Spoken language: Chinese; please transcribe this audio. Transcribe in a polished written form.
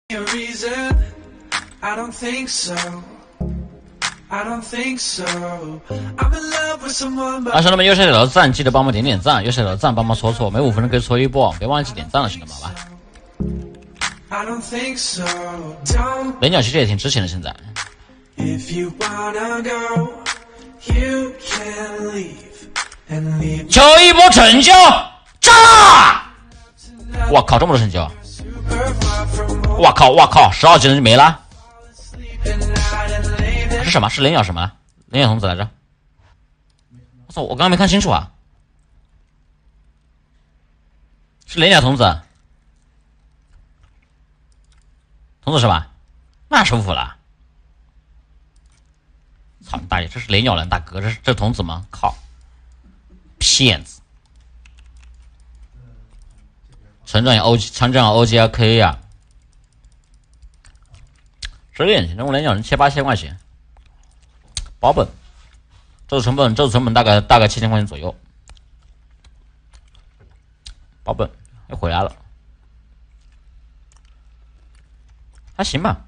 兄弟们，右下角的赞记得帮忙点点赞，右下角的赞帮忙戳戳，每5分钟可以戳一波，别忘记点赞了，兄弟们吧。雷鸟其实也挺值钱的，现在。求一波成交，炸！我靠，这么多成交！我靠，12技能就没了。是什么？是雷鸟什么？雷鸟童子来着？我操，我刚刚没看清楚啊！是雷鸟童子，童子是吧？那舒服了。操你大爷！这是雷鸟人大哥，这童子吗？靠！骗子！成长OGLK 呀，10点钱，这种雷鸟人7、8千块钱，保本。这次成本大概7000块钱左右，保本又回来了，还行吧。